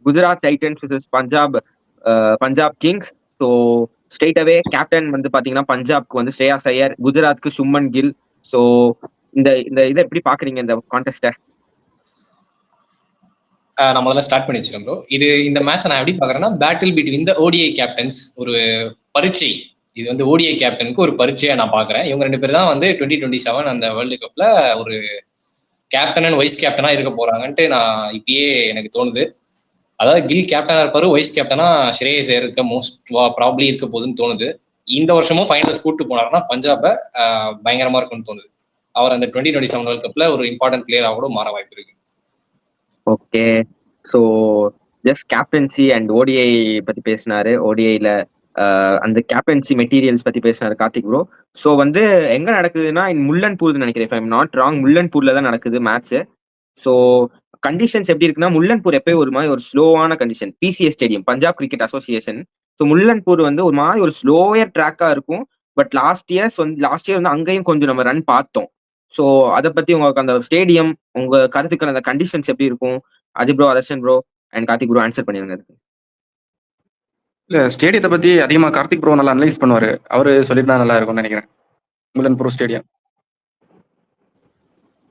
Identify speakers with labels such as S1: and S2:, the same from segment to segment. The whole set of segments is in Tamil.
S1: Gujarat titans versus Punjab kings. So straight away captain வந்து பாத்தீங்கன்னா பஞ்சாப்க்கு வந்து ஸ்ரேயாஸ் ஐயர், குஜராத்க்கு சும்மன் கில். ஸோ இந்த இதை எப்படி பாக்குறீங்க இந்த கான்டெஸ்ட?
S2: நான் முதல்ல ஸ்டார்ட் பண்ணி வச்சிருக்கேன் ப்ரோ. இந்த மேட்ச் நான் எப்படி பாக்குறேன்னா, battle between the ODI captains, ஒரு பரீட்சை. இது வந்து ஓடிஐ கேப்டனுக்கு ஒரு பரீட்சையா நான் பாக்குறேன். இவங்க 2 பேர் தான் வந்து 2027 அந்த வேர்ல்டு கப்ல ஒரு கேப்டன் அண்ட் வைஸ் கேப்டனா இருக்க போறாங்கன்ட்டு நான் இப்பயே எனக்கு தோணுது. அதாவது கில் கேப்டனா இருப்பாரு, வைஸ் கேப்டனா ஸ்ரேயஸ் ஐயர் இருக்க ப்ராப்ளி இருக்க போகுதுன்னு தோணுது. இந்த வருஷமும் ஃபைனல்ஸ் கூட்டு போனாருன்னா பஞ்சாபை பயங்கரமா இருக்கும்னு தோணுது. அவர் அந்த 2027 வேர்ல்ட் கப்ல ஒரு இம்பார்ட்டன்ட் பிளேயரா கூட மாற வாய்ப்பு இருக்கு.
S1: Okay, so just captaincy and ODI பத்தி பேசினாரு. ஓடிஐல அந்த கேப்டன்சி மெட்டீரியல்ஸ் பத்தி பேசினாரு கார்த்திக் ப்ரோ. ஸோ வந்து எங்க நடக்குதுன்னா முல்லன்பூர் நினைக்கிறேன், if I am not wrong, முல்லன்பூர்ல தான் நடக்குது மேட்ச். ஸோ கண்டிஷன்ஸ் எப்படி இருக்குன்னா, முல்லன்பூர் எப்பயும் ஒரு மாதிரி ஒரு ஸ்லோவான condition. PCA stadium, Punjab cricket association. So Mullanpur வந்து ஒரு மாதிரி ஒரு ஸ்லோயர் ட்ராக்கா இருக்கும். பட் லாஸ்ட் இயர் வந்து அங்கேயும் கொஞ்சம் நம்ம ரன் பார்த்தோம். ஸோ அதை பத்தி உங்களுக்கு அந்த ஸ்டேடியம், உங்க கருத்துக்கள், அந்த கண்டிஷன்ஸ் எப்படி இருக்கும்? Ajay bro, அதர்ஷன் bro and Karthik bro answer பண்ணிருங்க அதுக்கு.
S3: இல்ல, ஸ்டேடியத்தை பத்தி அதிகமா கார்த்திக் ப்ரோ நல்லா அனலைஸ் பண்ணுவாரு. அவரு சொல்லியிருந்தா நல்லா இருக்கும்னு நினைக்கிறேன். முல்லன்பூர் ஸ்டேடியம்,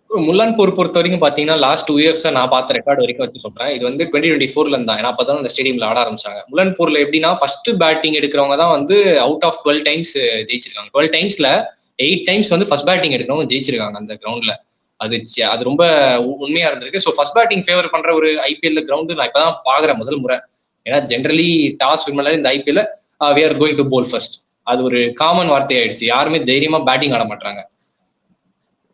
S2: முல்லன்பூர் பொறுத்த வரைக்கும் பாத்தீங்கன்னா லாஸ்ட் 2 years நான் பார்த்த ரெக்கார்டு வரைக்கும் வச்சு சொல்றேன். இது வந்து 2024 இருந்தா, ஏன்னா அப்பதான் அந்த ஸ்டேடியம்ல ஆட ஆரம்பிச்சாங்க. முல்லன்பூர்ல எப்படின்னா, ஃபர்ஸ்ட் பேட்டிங் எடுக்கிறவங்க தான் வந்து அவுட் ஆஃப் 12 times ஜெயிச்சிருக்காங்க. 12 timesல 8 times வந்து ஃபர்ஸ்ட் பேட்டிங் எடுக்கிறவங்க ஜெயிச்சிருக்காங்க அந்த கிரவுண்ட்ல. அது ரொம்ப உண்மையா இருந்திருக்கு. ஸோ ஃபர்ஸ்ட் பேட்டிங் ஃபேவர் பண்ற ஒரு ஐபிஎல் கிரவுண்டு நான் இப்பதான் பாக்குறேன் முதல் முறை. ஏன்னா ஜென்ரலி டாஸ் வின் பண்ணாலே இந்த IPL we are going to bowl first, அது ஒரு காமன் வார்த்தை ஆயிடுச்சு. யாருமே தைரியமா பேட்டிங் ஆட மாட்டாங்க.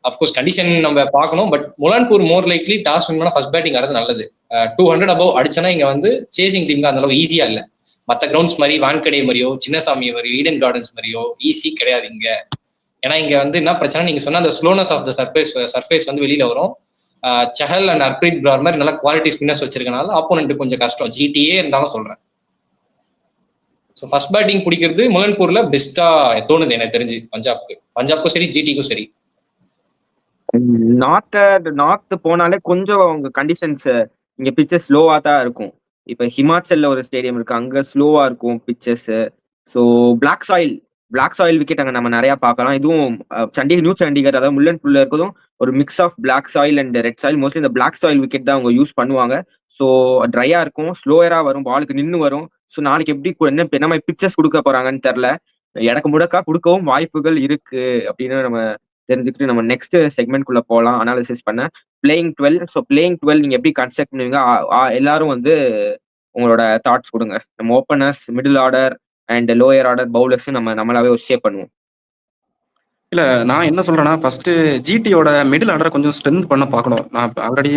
S2: அப்கோர்ஸ் கண்டிஷன் நம்ம பார்க்கணும், but Mullanpur more likely toss win பண்ணா ஃபர்ஸ்ட் பேட்டிங் ஆடுறது நல்லது. 200 above அடிச்சனா இங்க வந்து சேசிங் டீமுக்கு அந்த அளவுக்கு ஈஸியா இல்ல. மற்ற கிரவுண்ட்ஸ் மாதிரி வான்கடை மாதிரியோ, சின்னசாமி மாதிரியோ, ஈடன் கார்டன்ஸ் மாதிரியோ ஈஸி கிடையாது இங்க. ஏன்னா இங்க வந்து என்ன பிரச்சனை, நீங்க சொன்ன அந்த ஸ்லோனஸ் ஆஃப் த சர்ஃபேஸ் வந்து வெளியில வரும். சஹல் அண்ட் ஹர்ப்ரீத் ப்ரௌர் மாதிரி நல்ல குவாலிட்டி ஸ்பின்னர்ஸ் வச்சிருக்கனால ஆப்போனன்ட் கொஞ்சம் கஷ்டம். ஜிடிஏ இருந்தாலும் சொல்றேன். ஸோ ஃபர்ஸ்ட் பேட்டிங் பிடிக்கிறது முலன்பூர்ல பெஸ்டா தோணுது எனக்கு தெரிஞ்சு. பஞ்சாப்க்கும் சரி, ஜிடிக்கும் சரி.
S1: நார்த் போனாலே கொஞ்சம் உங்க கண்டிஷன்ஸ் இங்க பிச்சஸ் ஸ்லோவா தான் இருக்கும். இப்ப ஹிமாச்சல்ல ஒரு ஸ்டேடியம் இருக்கு, அங்க ஸ்லோவா இருக்கும் pitches. So black soil wicket அங்க நம்ம நிறைய பார்க்கலாம். இதுவும் நியூ சண்டிகர், அதாவது முல்லன்பூர்ல இருக்கிறதும் ஒரு mix of black soil and red soil. Mostly இந்த பிளாக் சாயில் விக்கெட் தான் அவங்க யூஸ் பண்ணுவாங்க. ஸோ ட்ரையா இருக்கும், ஸ்லோயரா வரும், பாலுக்கு நின்று வரும். ஸோ நாளைக்கு எப்படி என்ன மாதிரி பிக்சர்ஸ் கொடுக்க போறாங்கன்னு தெரியல. எனக்கு முடக்கா கொடுக்கவும் வாய்ப்புகள் இருக்கு அப்படின்னு நம்ம தெரிஞ்சுக்கிட்டு நம்ம நெக்ஸ்ட் செக்மெண்ட் குள்ள போகலாம் அனாலிசிஸ் பண்ண. பிளேயிங் 12. ஸோ பிளேயிங் 12 நீங்க எப்படி கன்ஸ்ட்ரக்ட் பண்ணுவீங்க? எல்லாரும் வந்து உங்களோட தாட்ஸ் கொடுங்க. நம்ம openers, middle order and lower order bowlers நம்மளாவே ஒரு ஷேப் பண்ணுவோம்.
S3: இல்ல, நான் என்ன சொல்றேன்னா, ஃபர்ஸ்ட் ஜிடியோட மிடில் ஆர்டரை கொஞ்சம் ஸ்ட்ரென்த் பண்ண பார்க்கணும். நான் ஆல்ரெடி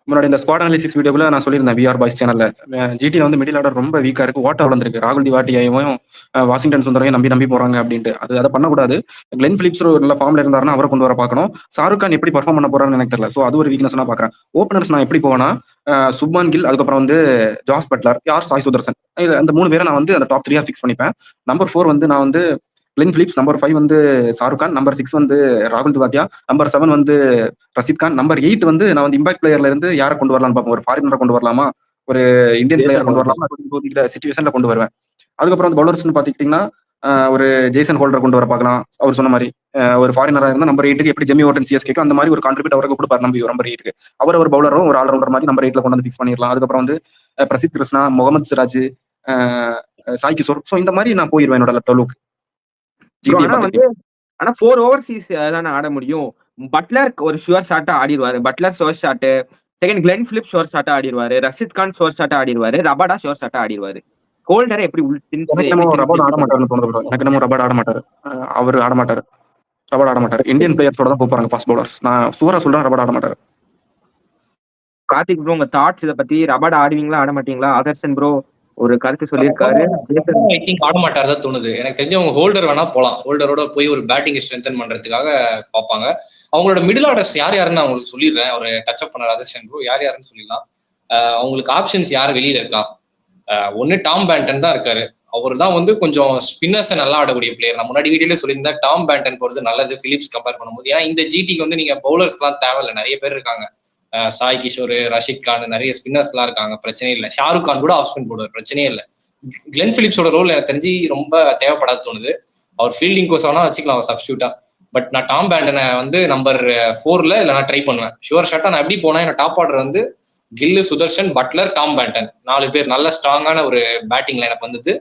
S3: முன்னாடி இந்த ஸ்குவாட் அனாலிசிஸ் வீடியோவில் நான் சொல்லியிருந்தேன் விஆர் பாய்ஸ் சேனல்ல. ஜிடியில் வந்து மிடில் ஆர்டர் ரொம்ப வீக்கா இருக்கு, ஓட்ட வளர்ந்துருக்கு. ராகுல் திவாட்டியையும் வாஷிங்டன் சுந்தரையும் நம்பி போறாங்க அப்படின்ட்டு. அதை பண்ணக்கூடாது. கிளென் பிலிப்ஸ் ஒரு நல்ல ஃபார்ம்ல இருந்தாருன்னா அவரை கொண்டு வர பார்க்கணும். ஷாருக் கான் எப்படி பர்ஃபார்ம் பண்ண போறான்னு எனக்கு தெரியல. ஸோ அது ஒரு வீக்னஸ் நான் பார்க்குறேன். ஓப்பனர்ஸ் நான் எப்படி போவேன்னா, சுப்மான் கில், அதுக்கப்புறம் வந்து ஜாஸ் பட்லர், சாய் சுதர்சன், அந்த 3 பேரை நான் வந்து அந்த டாப் 3 ஃபிக்ஸ் பண்ணிப்பேன். நம்பர் 4 வந்து நான் வந்து கிளென் பிலிப்ஸ், நம்பர் 5 வந்து ஷாருக் கான், நம்பர் 6 வந்து ராகுல் திவாட்டியா, நம்பர் 7 வந்து ரஷித் கான், நம்பர் 8 வந்து நான் வந்து இம்பாக்ட் பிளேயர்ல இருந்து யாரை கொண்டு வரலாம்னு பார்ப்போம். ஒரு ஃபாரினரை கொண்டு வரலாமா, ஒரு இந்தியன் பிளேயரை கொண்டு வரலாமா, சிச்சுவேஷன்ல கொண்டு வருவேன். அதுக்கப்புறம் வந்து பவுலர்ஸ்னு பாத்துக்கிட்டீங்கன்னா, ஒரு ஜேசன் ஹோல்டர் கொண்டு வர பார்க்கலாம். அவர் சொன்ன மாதிரி ஒரு ஃபாரினரா இருந்தா நம்பர் 8க்கு எப்படி ஜெமி ஓட்டன் சிஎஸ்கேக்கு அந்த மாதிரி ஒரு கான்ட்ரிபியூட் அவருக்கு கொடுப்பாரு நம்பர் 8க்கு. அவர் ஒரு பவுலரும் ஒரு ஆல்ரவுண்டர் மாதிரி நம்பர் 8ல கொண்டு வந்து ஃபிக்ஸ் பண்ணிடலாம். அதுக்கப்புறம் வந்து பிரசித் கிருஷ்ணா, முகமது சிராஜ், சாய் கிஷோர். ஸோ இந்த மாதிரி நான் போயிருவேன் என்னோட லெஃப்ட் லோக்கு.
S1: ஆனா 4 ஓவர்சீஸ் தானே ஆட முடியும். பட்லர் ஒரு ஷுவர் ஷாட்டா ஆடிடுவாரு. Buttler sure shot. Second Glenn Phillips sure ஷாட்டா ஆடிடுவாரு. ரஷித் கான் ஷுவர் ஷாட்டா ஆடிடுவாரு. ரபாடா ஷுவர் ஷாட்டா ஆடிடுவாரு. ஹோல்டர் எப்படி
S3: ரபாட் ஆட மாட்டாருன்னு தோணுது. எனக்கு நம்ம ரபாட் ஆட மாட்டாரு. அவர் ஆட மாட்டாரு. ரபாட் ஆட மாட்டாரு. இந்தியன் பிளேயர்ஸோட தான் போறாங்க ஃபாஸ்ட் பவுலர்ஸ். நான் சூரா சொல்றேன், ரபாட் ஆட மாட்டாரு.
S1: கார்த்திக் ப்ரோ, உங்க தாட்ஸ் இதை பத்தி? ரபாட் ஆடுவீங்களா, ஆட மாட்டீங்களா? அதர்சன் ப்ரோ ஒரு கருத்து சொல்லியிருக்காரு.
S2: ஐ திங்க் ஆட மாட்டாரு தோணுது எனக்கு தெரிஞ்சு. அவங்க ஹோல்டர் வேணா போலாம், ஹோல்டரோட போய் ஒரு பேட்டிங் ஸ்ட்ரென்தன் பண்றதுக்காக பார்ப்பாங்க. அவங்களோட மிடில் ஆர்டர்ஸ் யார் யாருன்னு நான் உங்களுக்கு சொல்லிடுறேன். ஒரு டச் அப் பண்ண ராதேஷன் ப்ரோ யார் யாருன்னு சொல்லிடலாம். அவங்களுக்கு ஆப்ஷன்ஸ் யார் வெளியில இருக்கா? ஒன்னு டாம் பேண்டன் தான் இருக்காரு. அவர் தான் வந்து கொஞ்சம் ஸ்பின்னர்ஸை நல்லா ஆடக்கூடிய பிளேயர். நான் முன்னாடி வீடியோல சொல்லியிருந்தேன் டாம் பேண்டன் போறது நல்லது பிலிப்ஸ் கம்பேர் பண்ணும்போது. ஏன்னா இந்த ஜிடிக்கு வந்து நீங்க பவுலர்ஸ் எல்லாம் தேவையில்லை, நிறைய பேர் இருக்காங்க. சாய் கிஷோர், ரஷித் கான், நிறைய ஸ்பின்னர்ஸ் எல்லாம் இருக்காங்க, பிரச்சனையே இல்லை. ஷாருக் கான் கூட ஆஃப் ஸ்பின் போடுவார், பிரச்சனையே இல்லை. கிளென் பிலிப்ஸோட ரோல் எனக்கு தெரிஞ்சு ரொம்ப தேவைப்படாது தோணுது. அவர் ஃபீல்டிங் கோசம்னா வச்சுக்கலாம் அவர் சப்ஸ்டியூட்டா. பட் நான் டாம் பேண்டனை வந்து நம்பர் 4ல இல்லை நான் ட்ரை பண்ணுவேன் ஷுவர் ஷாட்டா. நான் எப்படி போனா எனக்கு டாப் ஆர்டர் வந்து கில்லு, சுதர்ஷன், பட்லர், டாம் பேண்டன் 4 பேர் நல்ல ஸ்ட்ராங்கான ஒரு பேட்டிங் லைனப் வந்தது.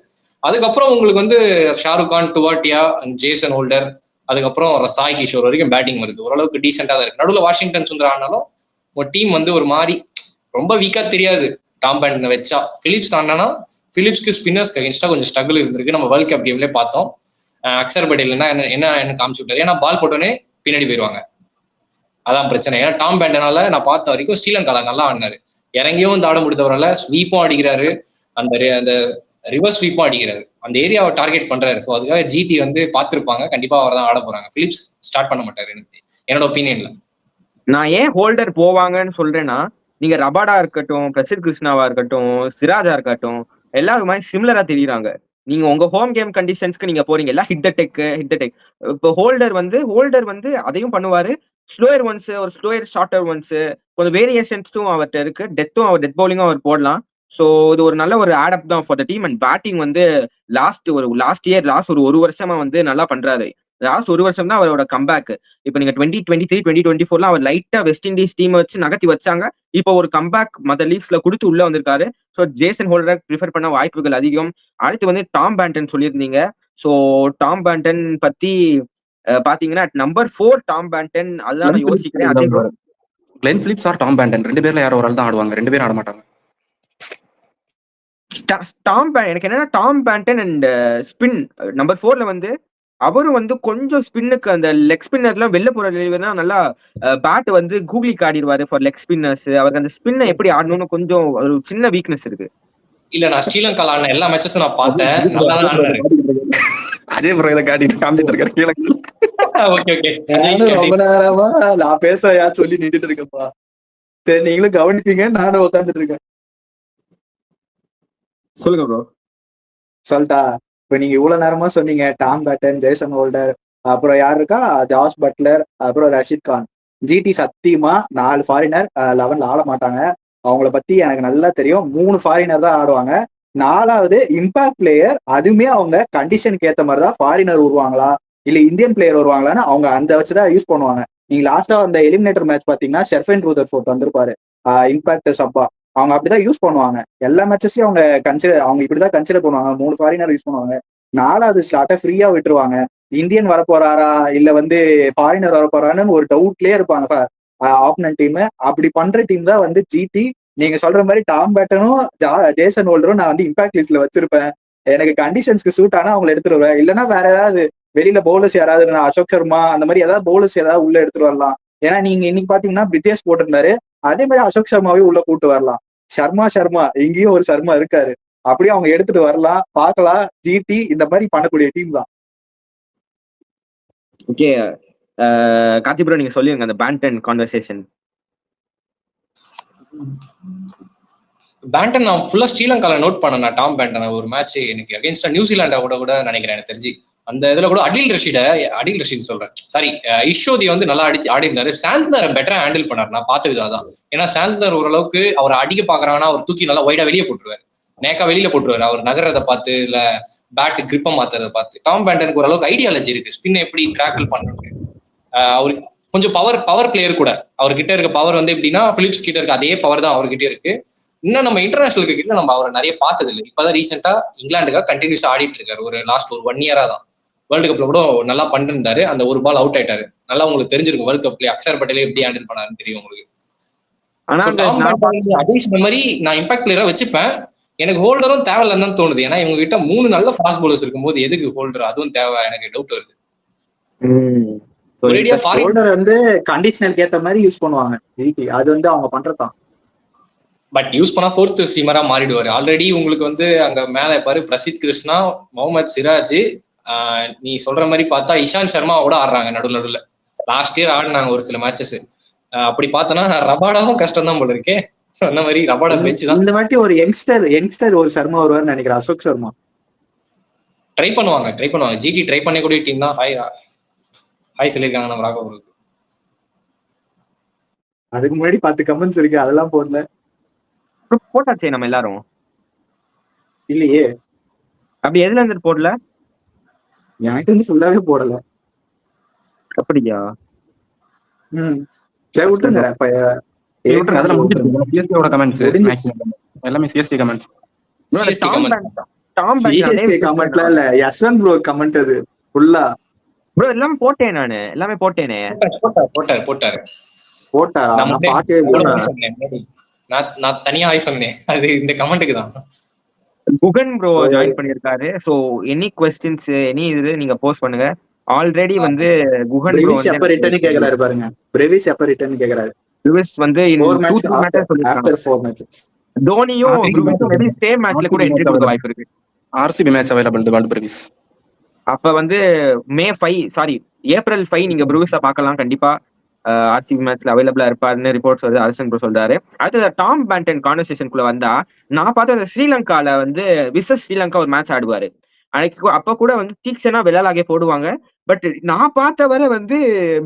S2: அதுக்கப்புறம் உங்களுக்கு வந்து ஷாருக் கான், டுவாட்டியா, ஜேசன் ஹோல்டர், அதுக்கப்புறம் சாய் கிஷோர் வரைக்கும் பேட்டிங் வருது. ஓரளவுக்கு டீசெண்டா தான் இருக்கு. நடுவில் வாஷிங்டன் சுந்தர் ஆனாலும் ஒரு டீம் வந்து ஒரு மாதிரி ரொம்ப வீக்கா தெரியாது டாம் பேண்டனை வச்சா. பிலிப்ஸ் ஆனா பிலிப்ஸ்க்கு ஸ்பின்னர்ஸ்க்கு அகேன்ஸ்டா கொஞ்சம் ஸ்ட்ரகிள் இருந்திருக்கு. நம்ம வேர்ல்ட் கப் கேம்லேயே பார்த்தோம். அக்சர் பட்டேல் என்ன காமிச்சு விட்டாரு, ஏன்னா பால் போட்டோன்னே பின்னாடி போயிடுவாங்க, அதான் பிரச்சனை. ஏன்னா டாம் பேண்டனால நான் பார்த்த வரைக்கும் ஸ்ரீலங்கால நல்லா ஆடினாரு, இறங்கியும் இந்த ஆட முடித்தவரால ஸ்வீப்பும் அடிக்கிறாரு, அந்த ரிவர்ஸ் ஸ்வீப்பும் அடிக்கிறாரு, அந்த ஏரியாவை டார்கெட் பண்றாரு. ஸோ அதுக்காக ஜிடி வந்து பார்த்துருப்பாங்க, கண்டிப்பா அவர் தான் ஆட போறாங்க. பிலிப்ஸ் ஸ்டார்ட் பண்ண மாட்டாரு என்னோட ஒப்பீனியன்ல.
S1: நான் ஏன் ஹோல்டர் போவாங்கன்னு சொல்றேன்னா, நீங்க ரபாடா இருக்கட்டும், பிரசித் கிருஷ்ணாவா இருக்கட்டும், சிராஜா இருக்கட்டும், எல்லாரும் மாதிரி சிமிலரா தெரியுறாங்க. நீங்க உங்க ஹோம் கேம் கண்டிஷன்ஸ்க்கு நீங்க போறீங்க, எல்லாம் ஹிட் த டெக். இப்போ ஹோல்டர் வந்து அதையும் பண்ணுவாரு. ஸ்லோயர் ஒன்ஸ், ஒரு ஸ்லோயர் ஷார்ட்டர் ஒன்ஸ், கொஞ்சம் வேரியேஷன்ஸும் அவர்கிட்ட இருக்கு. டெத் பவுலிங்கும் அவர் போடலாம். ஸோ இது ஒரு நல்ல ஒரு ஆடப் தான் for the team. And batting வந்து லாஸ்ட் ஒரு வருஷமா வந்து நல்லா பண்றாரு. லாஸ்ட் ஒரு வருஷம் தான் அவரோட கம்பேக். இப்போ நீங்க 2023, 2024 அவர் லைட்டா வெஸ்ட் இண்டீஸ் டீம் வச்சு நகர்த்தி வச்சாங்க. இப்போ ஒரு கம்பேக் மற்ற லீக்ஸ்ல கொடுத்து உள்ள வந்திருக்காரு. ஸோ ஜேசன் ஹோல்டரை ப்ரிஃபர் பண்ண வாய்ப்புகள் அதிகம். அடுத்து வந்து டாம் பேண்டன் சொல்லியிருந்தீங்க. ஸோ டாம் பேண்டன் பத்தி பாத்தீங்கன்னா நம்பர் 4 டாம் பேண்டன், அதுதான் நான் யோசிக்கிறேன். அதே
S3: Glenn Phillips or Tom Banton 2 பேர்ல யாரோ ஒரு ஆள் தான் ஆடுவாங்க, 2 பேரும் ஆட மாட்டாங்க.
S1: எனக்கு என்னன்னா Tom Banton and spin number 4ல வந்து அவரும் வந்து கொஞ்சம் ஸ்பின்னுக்கு அந்த லெக் ஸ்பின்னர்லாம் வெளில போற டெலிவரினா நல்லா பேட் வந்து கூகுளி ஆடிடுவாரு ஃபார் லெக் ஸ்பின்னர்ஸ். அவருக்கு அந்த ஸ்பின்னை எப்படி ஆடணும்னு கொஞ்சம் ஒரு சின்ன வீக்னஸ் இருக்கு.
S2: இல்ல நான் ஸ்ரீலங்கா ஆடின எல்லா மேட்சஸும் நான் பார்த்தேன், நல்லா தான் ஆடுறாரு.
S3: அஜய் ப்ரோ இதை காமிச்சிட்டு இருக்காரு கீழே.
S2: ஓகே ஓகே,
S4: ரொம்ப நேரமா நான் பேசுறையா சொல்லி நின்றுட்டு இருக்கேன்ப்பா. சரி நீங்களும் கவனிப்பீங்க, நானும் உட்காந்துட்டு இருக்கேன்.
S1: சொல்லுங்க ப்ரோ.
S4: சொல்லிட்டா? இப்ப நீங்க இவ்வளவு நேரமா சொன்னீங்க டாம் பேண்டன், ஜேசன் ஹோல்டர், அப்புறம் யாரு இருக்கா, ஜாஸ் பட்லர், அப்புறம் ரஷித் கான். ஜிடி சத்தியமா 4 ஃபாரினர் 11ல ஆட மாட்டாங்க. அவங்கள பத்தி எனக்கு நல்லா தெரியும். 3 ஃபாரினர் தான் ஆடுவாங்க. 4வது இம்பாக்ட் பிளேயர். அதுவுமே அவங்க கண்டிஷனுக்கு ஏத்த மாதிரிதான் ஃபாரினர் வருவாங்களா இல்ல இந்தியன் பிளேயர் வருவாங்களான்னு அவங்க அந்த வச்சுதான் யூஸ் பண்ணுவாங்க. நீங்க லாஸ்டா அந்த எலிமினேட்டர் மேட்ச் பாத்தீங்கன்னா ஷெர்ஃபன் ரூதர்ஃபோர்ட் வந்திருப்பாரு இம்பாக்ட் சப்பா. அவங்க அப்படிதான் யூஸ் பண்ணுவாங்க எல்லா மேட்சஸையும். அவங்க இப்படிதான் கன்சிடர் பண்ணுவாங்க. 3 ஃபாரினர் யூஸ் பண்ணுவாங்க. 4வது ஸ்லாட்டை ஃப்ரீயா விட்டுருவாங்க. இந்தியன் வரப்போறாரா இல்ல வந்து ஃபாரினர் வரப்போறான்னு ஒரு டவுட்லயே இருப்பாங்க ஆப்பனன்ட் டீம். அப்படி பண்ற டீம் தான் வந்து ஜிடி. நீங்க சொல்ற மாதிரி டாம் பேட்டனும் ஜேசன் ஹோல்டரும் நான் வந்து இம்பாக்ட் லிஸ்ட்ல வச்சிருப்பேன். எனக்கு கண்டிஷன்ஸ்க்கு சூட் ஆனா அவங்களை எடுத்துருவேன். இல்லைன்னா வேற ஏதாவது வெளியில பவுலர்ஸ் யாராவது, அசோக் சர்மா அந்த மாதிரி ஏதாவது பவுலர்ஸ் ஏதாவது உள்ள எடுத்துட்டு வரலாம். ஏன்னா நீங்க இன்னைக்கு பாத்தீங்கன்னா பிரிட்டேஷ் போட்டிருந்தாரு, அதே மாதிரி அசோக் சர்மாவே உள்ள கூட்டு வரலாம். சர்மா இங்கேயும் ஒரு சர்மா இருக்காரு, அப்படியே அவங்க எடுத்துட்டு வரலாம். பார்க்கலாம். ஜிடி இந்த மாதிரி பண்ணக்கூடிய டீம் தான்.
S1: ஓகே கார்த்தி ப்ரோ, நீங்க சொல்லிருங்க அந்த பேண்டன் கான்வர்சேஷன்.
S2: பேண்டன் நான் ஃபுல்லா ஸ்ரீலங்கால நோட் பண்ணேன். டாம் பேண்டன் ஒரு மேட்ச் எனக்கு அகைன்ஸ்டா நியூசிலாண்டா கூட நினைக்கிறேன் எனக்கு தெரிஞ்சு. அந்த இதுல கூட அடில் ரஷீத் சொல்றேன், சாரி, இஷோதி வந்து நல்லா ஆடி இருந்தாரு. சாந்தர் பெட்டரா ஹேண்டில் பண்ணாரு, நான் பார்த்த விதம் தான். ஏன்னா சாந்தர் ஓரளவுக்கு அவர் அடிக்க பாக்குறாங்கன்னா அவர் தூக்கி நல்லா வைடா வெளியே போட்டுருவாரு, நேக்கா வெளியில போட்டுருவாரு. அவர் நகர்றதை பார்த்து இல்ல பேட் கிரிப்பை மாத்துறதை பார்த்து. டாம் பேண்டனுக்கு ஓரளவுக்கு ஐடியாலஜி இருக்கு, ஸ்பின் எப்படி ட்ராக்கிள் பண்றது. அவருக்கு கொஞ்சம் பவர் பிளேயர் கூட. அவர்கிட்ட இருக்க பவர் வந்து எப்படின்னா பிலிப்ஸ் கிட்ட இருக்க அதே பவர் தான் அவர்கிட்ட இருக்கு. இன்னும் நம்ம இன்டர்நேஷனல் கிரிக்கெட்ல நம்ம அவரை நிறைய பார்த்தது இல்லை. இப்பதான் ரீசெண்டா இங்கிலாந்துக்காக கண்டினியூஸ் ஆடிட்டு இருக்காரு. ஒரு லாஸ்ட் ஒரு 1 இயரா தான். வேர்ல்டு கப்ல கூட நல்லா பண்ணிருந்தாரு. அந்த ஒரு பால் அவுட் ஆயிட்டாரு. நல்லா உங்களுக்கு தெரிஞ்சிருக்கும் வேர்ல்டு கப்ல அக்ஷர் பட்டேலே எப்படி ஹேண்டில் பண்ணாருன்னு தெரியும் உங்களுக்கு. அதே சொன்ன மாதிரி நான் இம்பாக்ட் பிளேயரா வச்சுப்பேன். எனக்கு ஹோல்டரும் தேவையில்லைன்னு தான் தோணுது. ஏன்னா இவங்க கிட்ட 3 நல்ல ஃபாஸ்ட் பவுலர்ஸ் இருக்கும்போது எதுக்கு ஹோல்டர் அதுவும் தேவை, எனக்கு டவுட் வருது.
S4: ஹோல்டர் வந்து கண்டிஷனலுக்கு ஏத்த மாதிரி யூஸ் பண்ணுவாங்க ஜிடி, அது வந்து அவங்க பண்றதுதான்.
S2: பட் யூஸ் பண்ணா 4th சீமரா மாறிடுவாரு. ஆல்ரெடி உங்களுக்கு வந்து அங்க மேல பாரு பிரசித் கிருஷ்ணா, முகமது சிராஜ், நீ சொல்ற மாதிரி பார்த்தா இஷாந்த் சர்மாவோட ஆடுறாங்க நடுவில். லாஸ்ட் இயர் ஆடினாங்க ஒரு சில மேட்சஸ். அப்படி பார்த்தோன்னா ரபாடாவும் கஷ்டம் தான் போல இருக்கே. அந்த மாதிரி ரபாடா பெஞ்ச் தான்.
S4: இந்த மாதிரி ஒரு யங்ஸ்டர் ஒரு சர்மா வருவார்னு நினைக்கிறேன், அசோக் சர்மா.
S2: ட்ரை பண்ணுவாங்க. ஜிடி ட்ரை பண்ணக்கூடிய டீம் தான். ஹாய் சொல்லியிருக்காங்க நம்ம ராகவருக்கு.
S4: அதுக்கு முன்னாடி 10 கமெண்ட்ஸ் இருக்கு, அதெல்லாம் போடல.
S1: போட்டாச்சே நம்ம எல்லாரும்.
S4: இல்லையே,
S1: அப்படி எதுல இருந்து போடல?
S4: எனக்கு வந்து ஃபுல்லாவே போடல.
S1: அப்படியா?
S4: சரி விட்டுருங்க. இப்ப
S3: விட்டுருங்க, அதெல்லாம் முடிஞ்சிருக்கு. சிஎஸ்கேவோட கமெண்ட்ஸ் மேக்ஸிமம் எல்லாமே சிஎஸ்கே கமெண்ட்ஸ்.
S2: CSK comment.
S1: டாம்
S4: சிஎஸ்கே கமெண்ட்லாம் இல்ல, யஷ்வந்த் ப்ரோ கமெண்ட் அது ஃபுல்லா.
S1: ப்ரோ எல்லாம் போட்டேன், நானு எல்லாமே போட்டேனே.
S2: போட்டாரு.
S4: போட்டாரா?
S2: நான்
S4: நான்
S2: முன்னாடி
S4: பார்க்கவே
S2: ஒரு
S4: இல்லை.
S2: வாய் சொன்னேன். நான் தனியா ஆய் சொன்னேன், அது இந்த கமெண்ட்டுக்கு தான்.
S1: குகன் ப்ரோ ஜாயின் பண்ணிருக்காரு. சோ எனி क्वेश्चंस எனி இது நீங்க போஸ்ட் பண்ணுங்க. ஆல்ரெடி வந்து குகன் ப்ரோ
S4: பிரேவிஸ் எப்ப ரிட்டர்ன் கேக்குறாரு பாருங்க. பிரேவிஸ் எப்ப ரிட்டர்ன் கேக்குறாரு.
S1: ப்ரூவிஸ் வந்து
S4: 4 மேட்ச்
S1: 2-3 மேட்சஸ் சொல்லிருக்காங்க.
S4: ஆஃப்டர் 4 மேட்சஸ்.
S1: தோனியும் ப்ரூவிஸும் மேபி சேம் மேட்ச்ல கூட என்ட்ரி கொடுக்க வாய்ப்பு இருக்கு.
S3: RCB match available demand Brevis.
S1: அப்ப வந்து ஏப்ரல் 5 நீங்க ப்ரூவிஸ பார்க்கலாம் கண்டிப்பா. ஆர்சிபி மேட்ச்ல அவைலபிளா இருப்பாருன்னு ரிப்போர்ட்ஸ் வருது. அரசன் ப்ரோ சொல்றாரு. அடுத்து டாம் பேண்டன் கான்வர்சேஷனுக்குள்ள வந்தா, நான் பார்த்த ஸ்ரீலங்கால வந்து விசஸ் ஸ்ரீலங்கா ஒரு மேட்ச் ஆடுவாரு. அப்ப கூட வந்து தீக்ஷனா வெள்ளாலாகே போடுவாங்க. பட் நான் பார்த்தவரை வந்து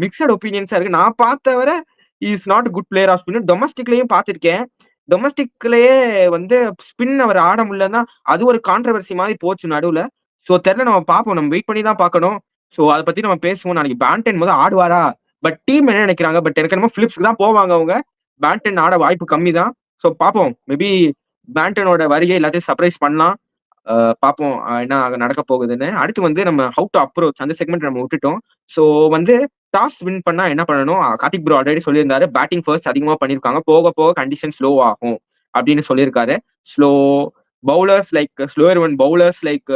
S1: மிக்சட் ஒப்பீனியன்ஸா இருக்கு. நான் பார்த்தவரை is not good player of spin. டொமஸ்டிக்லயும் பார்த்திருக்கேன். டொமஸ்டிக்லயே வந்து ஸ்பின் அவர் ஆட முடியலன்னா அது ஒரு கான்ட்ரவர்சி மாதிரி போச்சு நடுவுல. சோ தெரியல, நம்ம பார்ப்போம். நம்ம வெயிட் பண்ணி தான் பார்க்கணும். சோ அதை பத்தி நம்ம பேசுவோம் நாளைக்கு. பேண்டன் முதல் ஆடுவாரா? பட் டீம் என்ன நினைக்கிறாங்க? பட் எனக்கு என்னமோ பிலிப்ஸ்க்கு தான் போவாங்க அவங்க. பேண்டன் ஆட வாய்ப்பு கம்மி தான். சோ பார்ப்போம். மேபி பேண்டனோட வருகை எல்லாத்தையும் சர்ப்ரைஸ் பண்ணலாம். பார்ப்போம் என்ன நடக்க போகுதுன்னு. அடுத்து வந்து நம்ம ஹவு டு அப்ரோச் அந்த செக்மெண்ட் நம்ம விட்டுட்டோம். சோ வந்து டாஸ் வின் பண்ணா என்ன பண்ணணும்? கார்த்திக் ப்ரோ ஆல்ரெடி சொல்லியிருந்தாரு. பேட்டிங் ஃபர்ஸ்ட் அதிகமா பண்ணிருக்காங்க, போக போக கண்டிஷன் ஸ்லோ ஆகும் அப்படின்னு சொல்லியிருக்காரு. ஸ்லோ பவுலர்ஸ் லைக்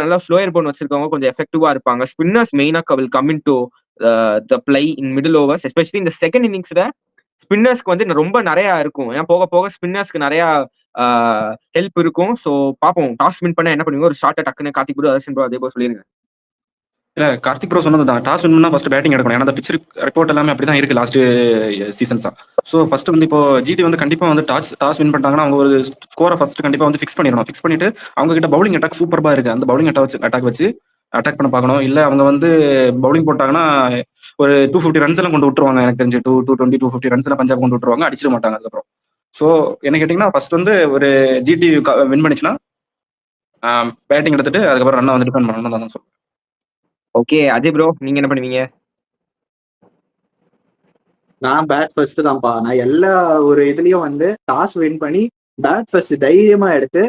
S1: நல்லா ஸ்லோயர் போன் வச்சிருக்கவங்க கொஞ்சம் எஃபெக்டிவா இருப்பாங்க. ஸ்பின்னர்ஸ் மெயினா will come in to the play in middle overs. Especially இந்த செகண்ட் இன்னிங்ஸ்ல ஸ்பின்னர்ஸ்க்கு வந்து ரொம்ப நிறைய இருக்கும். ஏன்னா போக போக ஸ்பின்னர்ஸ்க்கு நிறைய ஹெல்ப் இருக்கும். சோ பாப்போம் டாஸ் வின் பண்ணா என்ன பண்ணுவீங்க? ஒரு ஷார்ட் டக்குன்னு கார்த்திக் ப்ரோ அரசன் ப்ரோ அதே போல சொல்லிருங்க.
S3: இல்ல கார்த்திக் ப்ரோ சொன்னதுதான், டாஸ் வின் பண்ணா ஃபர்ஸ்ட் பேட்டிங் எடுக்கணும். ஏன்னா அந்த பிச் ரிப்போர்ட் எல்லாமே அப்படிதான் இருக்கு லாஸ்ட் சீசன்ஸா. ஸோ ஃபர்ஸ்ட் வந்து இப்போ ஜிடி வந்து கண்டிப்பா வந்து டாஸ் வின் பண்ணிட்டாங்கன்னா அவங்க ஒரு ஸ்கோரை ஃபர்ஸ்ட் கண்டிப்பா வந்து ஃபிக்ஸ் பண்ணிடணும். ஃபிக்ஸ் பண்ணிட்டு அவங்க கிட்ட பவுலிங் அட்டாக் சூப்பர்பா இருக்கு. அந்த பவுலிங் அட்டாக் வச்சு அட்டாக் பண்ண பார்க்கணும். இல்ல அவங்க வந்து பவுலிங் போட்டாங்கன்னா ஒரு 250 ரன்ஸ் எல்லாம் கொண்டு விட்டுருவாங்க. எனக்கு தெரிஞ்சு 220 250 ரன்ஸ் எல்லாம் பஞ்சாப் கொண்டு விட்டுருவாங்க, அடிச்சிட மாட்டாங்க அதுக்கப்புறம். ஸோ என்ன கேட்டீங்கன்னா ஃபர்ஸ்ட் வந்து ஒரு ஜிடி வின் பண்ணிச்சுன்னா பேட்டிங் எடுத்துட்டு அதுக்கப்புறம் ரன்னை வந்து டிஃபெண்ட் பண்ணணும் தான் சொல்லுவேன்.
S1: ஓகே அஜய் ப்ரோ, நீங்க என்ன பண்ணுவீங்க?
S4: நான் பேட் ஃபர்ஸ்ட் தான்ப்பா. நான் எல்லா ஒரு இதுலயும் வந்து டாஸ் வின் பண்ணி பேட் ஃபர்ஸ்ட் தைரியமா எடுத்து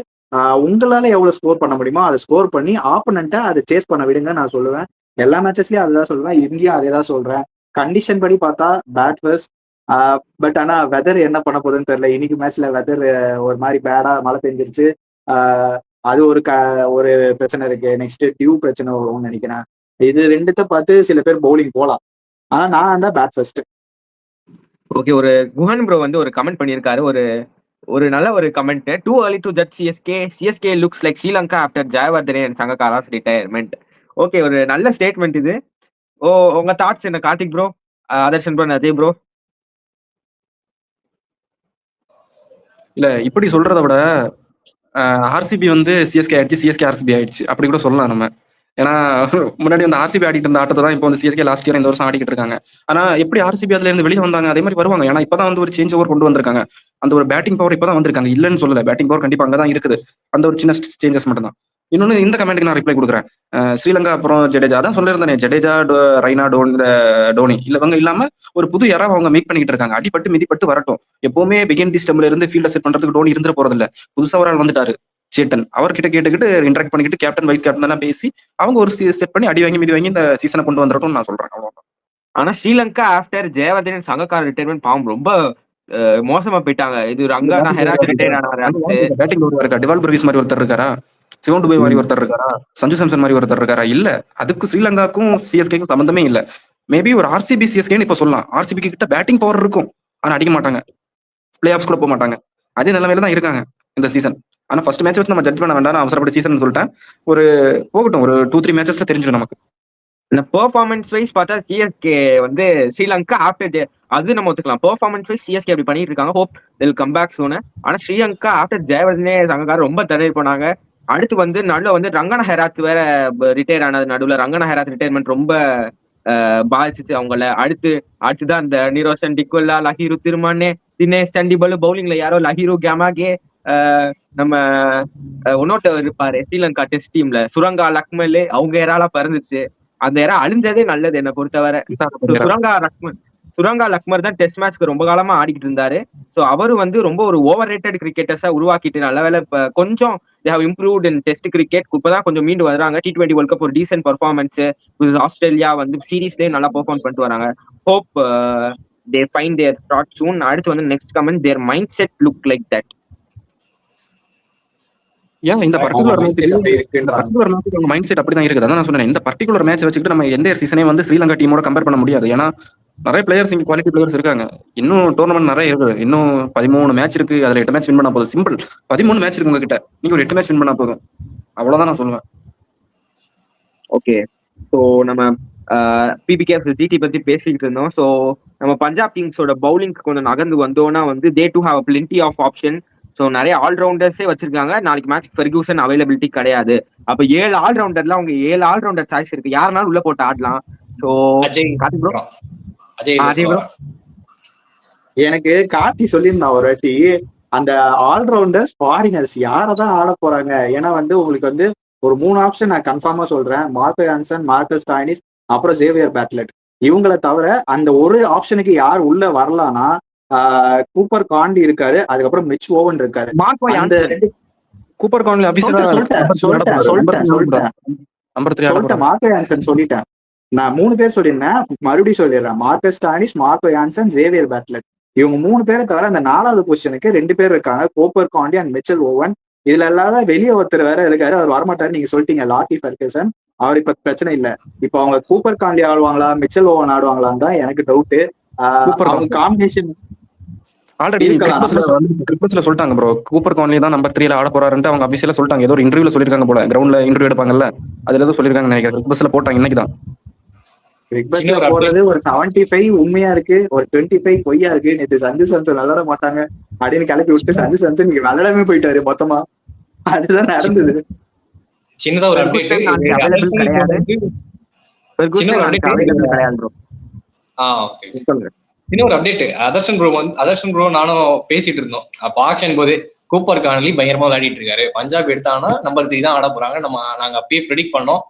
S4: உங்களால எவ்வளவு ஸ்கோர் பண்ண முடியுமோ அதை ஸ்கோர் பண்ணி ஆப்போனண்ட்டை அதை சேஸ் பண்ண விடுங்க நான் சொல்லுவேன். எல்லா மேட்சஸ்லயும் அதுதான் சொல்லுவேன். இங்கேயும் அதே தான் சொல்றேன். கண்டிஷன் படி பார்த்தா பேட் ஃபர்ஸ்ட். பட் ஆனா வெதர் என்ன பண்ண போகுதுன்னு தெரியல. இன்னைக்கு மேட்ச்ல வெதர் ஒரு மாதிரி பேடா மழை பெஞ்சிருச்சு. அது ஒரு பிரச்சனை இருக்கு. நெக்ஸ்ட் டியூ பிரச்சனை வரும்னு நினைக்கிறேன். இது ரெண்டுத்த பார்த்து சில பேர் பவுலிங் போலாம். ஆனா நான் தான் பேட் ஃபர்ஸ்ட்.
S1: ஓகே, ஒரு குஹன் ப்ரோ வந்து ஒரு கமெண்ட் பண்ணியிருக்காரு. ஒரு நல்ல ஒரு comment. Too early to judge CSK looks like Sri Lanka after Jayawardene and Sangakkara's retirement. Okay, ஒரு நல்ல ஸ்டேட்மெண்ட் இது. உங்க தாட்ஸ் என்ன Karthik bro, Adarshan bro, Ajay bro?
S3: இல்ல இப்படி சொல்றதை விட ஆர்சிபி வந்து சிஎஸ்கே ஆயிடுச்சு, சிஎஸ்கே ஆர்சிபி ஆயிடுச்சு அப்படி கூட சொல்லலாம் நம்ம. ஏன்னா முன்னாடி வந்து ஆர்சிபி ஆடிட்டு இருந்த ஆட்டத்தை தான் இப்போ வந்து சிஎஸ்கே லாஸ்ட் இயர் இந்த வருஷம் ஆடிக்கிட்டு இருக்காங்க. ஆனா எப்படி ஆர்சிபி அதுல இருந்து வெளியே வந்தாங்க அதே மாதிரி வருவாங்க. ஏன்னா இப்பதான் வந்து ஒரு சேஞ்ச் ஓவர் கொண்டு வந்திருக்காங்க. அந்த ஒரு பேட்டிங் பவர் இப்பதான் வந்திருக்காங்க, இல்லைன்னு சொல்லல. பேட்டிங் பவர் கண்டிப்பா அங்கதான் இருக்குது. அந்த ஒரு சின்ன சேஞ்சஸ் மட்டும் தான். இன்னொன்னு இந்த கமெண்ட்டுக்கு நான் ரிப்ளை கொடுக்குறேன். ஸ்ரீலங்கா அப்புறம் ஜடேஜா தான் சொல்லியிருந்தேனே, ஜடேஜா ரெய்னா டோனி இவங்க இல்லாம ஒரு புது யாரா அவங்க மேக் பண்ணிட்டு இருக்காங்க. அடிப்பட்டு மிதிப்பட்டு வரட்டும். எப்பவுமே பிகின் தி ஸ்டெம்ல இருந்து ஃபீல்ட செட் பண்றதுக்கு டோனி இருந்துட போறது இல்ல. புதுசா ஒரு ஆள் வந்துட்டாரு சேட்டன், அவர்கிட்ட கேட்டுக்கிட்டு இன்டராக்ட் பண்ணிக்கிட்டு கேப்டன் வைஸ் கேப்டன் எல்லாம் பேசி அவங்க ஒரு செட் பண்ணி அடி வாங்கி மிதி வாங்கி இந்த சீசனை கொண்டு வந்துடட்டும் நான் சொல்றேன். அவ்வளவுதான்.
S1: ஆனா ஸ்ரீலங்கா ஆஃப்டர் ஜெயவர்தன் சங்கக்கார ரிட்டையர்மெண்ட் பாவம் ரொம்ப மோசமா போயிட்டாங்க. இது ரங்கானா ஹெராஜ் ரிட்டையர் ஆனாரு.
S3: பேட்டிங் இருக்கா? டிவால் பிரவிஸ் மாதிரி ஒருத்தர் இருக்காரா? சிவன் டுபே மாதிரி ஒருத்தர் இருக்காரா? சஞ்சு சாம்சன் மாதிரி ஒருத்தர் இருக்காரா? இல்ல. அதுக்கு ஸ்ரீலங்காக்கும் சிஎஸ்கேக்கும் சம்பந்தமே இல்ல. மேபி ஒரு ஆர்சிபி சிஎஸ்கேன்னு இப்ப சொல்லலாம். ஆர்சிபி கிட்ட பேட்டிங் பவர் இருக்கும், ஆனா அடிக்க மாட்டாங்க, பிளே ஆஃப்ஸ் கூட போக மாட்டாங்க. அதே நிலைமையில தான் இருக்காங்க இந்த சீசன். ஆனா ஃபர்ஸ்ட் மேட்ச் வச்சு நம்ம ஜட்ஜ் பண்ண வேண்டாம், அவசரப்பட்ட சீசன் சொல்லிட்டேன். ஒரு போகட்டும், ஒரு 2-3 மேட்சஸ்ல தெரிஞ்சிடும் நமக்கு.
S1: பெர்ஃபார்மன்ஸ் வைஸ் பார்த்தா சிஎஸ்கே வந்து ஸ்ரீலங்கா ஆஃப்டர் அது நம்ம ஒத்துக்கலாம். பெர்ஃபார்மன்ஸ் வைஸ் சிஎஸ்கே அப்படி பண்ணிட்டு இருக்காங்க. ஹோப் தில் கம் பேக் சூன். ஆனா ஸ்ரீலங்கா ஆஃப்டர் ஜெயவர்தனே சங்கக்கார ரொம்ப தடவை போனாங்க. அடுத்து வந்து நடுவில் வந்து ரங்கன ஹெராத் வேற ரிட்டையர் ஆனது. நடுவில் ரங்கன ஹெராத் ரிட்டையர்மெண்ட் ரொம்ப பாதிச்சிச்சு அவங்கள. அடுத்துதான் அந்த நிரோஷன் டிக்குல்லா, லஹீரு திருமானே, தினேஷ் சண்டிபல் பவுலிங்ல யாரோ லஹீரு கேமாகே, நம்ம இன்னொருத்தர் இருப்பாரு ஸ்ரீலங்கா டெஸ்ட் டீம்ல சுரங்கா லக்மல், அவங்க ஏராளா பறந்துச்சு. அந்த ஏரா அழிஞ்சதே நல்லது என்னை பொறுத்தவரை. சுரங்கா லக்மர் தான் டெஸ்ட் மேட்ச்க்கு ரொம்ப காலமா ஆடிக்கிட்டு இருந்தாரு. ஸோ அவரு வந்து ரொம்ப ஒரு ஓவர் ரேட்டட் கிரிக்கெட்டர்ஸா உருவாக்கிட்டு நல்ல வேலை இப்ப கொஞ்சம் இம்ப்ரூவ்ட் இன் டெஸ்ட் கிரிக்கெட். இப்பதான் கொஞ்சம் மீண்டு வராங்க. T20 வேர்ல்ட் கப் ஒரு டீசென்ட் பர்ஃபார்மன்ஸ். ஆஸ்திரேலியா வந்து சீரீஸ்லயே நல்லா பெர்ஃபார்ம் பண்ணிட்டு வராங்க. Hope they find their spot soon. அடுத்து வந்து next comment, their mind set look like that.
S3: ஏன் இந்த பர்டிகுலர் மேட்ச் மைண்ட் செட் அப்படிதான் இருக்குது. அதான் நான் சொன்னேன், இந்த பர்டிகுலர் மேட்ச் வச்சுக்கிட்டு நம்ம எந்த சீசனே வந்து ஸ்ரீலங்கா டீமோட கம்பேர் பண்ண முடியாது. ஏன்னா நிறைய பிளேயர்ஸ் இங்க குவாலிட்டி பிளேயர்ஸ் இருக்காங்க. இன்னும் டோர்னமெண்ட் நிறைய இருக்கு. இன்னும் 13 மேட்ச் இருக்கு. அதுல 8 மேட்ச் வின் பண்ணா போதும். சிம்பிள் 13 மேட்ச் இருக்கு உங்ககிட்ட, நீங்க ஒரு 8 மேட்ச் வின் பண்ணா போதும். அவ்வளவுதான் நான் சொல்லுவேன்.
S1: ஓகே, ஸோ நம்ம PBKF GT பத்தி பேசிக்கிட்டு இருந்தோம். ஸோ நம்ம பஞ்சாப் கிங்ஸோட பவுலிங்க்கு கொஞ்சம் நகர்ந்து வந்தோம்னா வந்து they do have plenty of option. So நிறைய ஆல்ரவுண்டர்ஸே வச்சிருக்காங்க. நாளைக்கு மேட்ச் ஃபெர்கூசன் அவைலபிலிட்டி கிடையாது. அப்ப 7 ஆல்ரவுண்டர்ல அவங்க 7 ஆல்ரவுண்டர் சாய்ஸ் இருக்கு. யாருனாலும் உள்ள போட்டு ஆடலாம். ஸோ
S4: எனக்கு கார்த்தி சொல்லியிருந்தான் ஒரு வாட்டி, அந்த ஆல்ரவுண்டர்ஸ் ஃபாரினர்ஸ் யாரதான் ஆட போறாங்க. ஏன்னா வந்து உங்களுக்கு வந்து ஒரு 3 ஆப்ஷன் நான் கன்ஃபார்மா சொல்றேன். மார்க்கோ யான்சன், மார்க்கஸ் ஸ்டாய்னிஸ், அப்புறம் சேவியர் பேட்லெட். இவங்களை தவிர அந்த ஒரு ஆப்ஷனுக்கு யார் உள்ள வரலாம்னா கூப்பர் காண்டி இருக்காரு, அதுக்கப்புறம் மிச் ஓவன் இருக்காரு.
S3: கூப்பர் காண்டி
S4: சொல்லிட்டேன் மார்க்கோ யான்சன் சொல்லிட்டேன். நான் 3 பேர் சொல்லியிருந்தேன், மறுபடியும் சொல்லிடுறேன். Marcus Stoinis, Marco Jansen, Xavier Bartlett. இவங்க 3 பேரை தவிர அந்த 4வது பொசிஷனுக்கு 2 பேர் இருக்காங்க, கூப்பர் காண்டி அண்ட் மிச்சல் ஓவன். இதுல இல்லாத வெளியே ஒருத்தர் வேற இருக்காரு, அவர் வரமாட்டாரு. நீங்க சொல்லிட்டீங்க லாக்கி ஃபெர்கூசன். அவர் இப்ப பிரச்சனை இல்ல. இப்ப அவங்க கூப்பர் காண்டி ஆடுவாங்களா, மிச்சல் ஓவன் ஆடுவாங்களான்னு தான் எனக்கு டவுட். அவங்க காம்பினேஷன்
S3: ஆல்ரெடி கிரிக்கெட்ஸ்ல சொல்லிட்டாங்க ப்ரோ, கூப்பர் கான்லி தான் நம்பர் 3ல ஆட போறாருன்னு அவங்க அபிஷியலா சொல்லிட்டாங்க. ஏதோ ஒரு இன்டர்வியூல சொல்லிருக்காங்க போல, கிரவுண்ட்ல இன்டர்வியூ எடுப்பாங்கல்ல, அதுல ஏதோ சொல்லிருக்காங்க நினைக்கிறேன். கிரிக்கெட்ஸ்ல போட்டாங்க இன்னைக்குதான்.
S4: கிரிக்கெட்ஸ்ல போறது ஒரு 75 உண்மையா இருக்கு, ஒரு 25 பொய்யா இருக்கு. நேற்று சஞ்சு சாம்சன் விளையாட மாட்டாங்க அப்படின்னு கிளப்பி விட்டு சஞ்சு சாம்சன் நீங்க விளையாடவே போயிட்டாரு மொத்தமா. அதுதான் நடந்தது.
S2: சின்னதா ஒரு அப்டேட் சின்ன ஒரு அப்டேட். அதர்ஷன் ப்ரோ நானும் பேசிட்டு இருந்தோம் அப்ப ஆக்ஷன் போது. கூப்பர் கான்லி பயங்கரமா விளையாடிட்டு இருக்காரு. பஞ்சாப் எடுத்தாங்கன்னா நம்பர் 3 தான் ஆட போறாங்க. நாங்க அப்பயே ப்ரெடிக்ட் பண்ணோம்.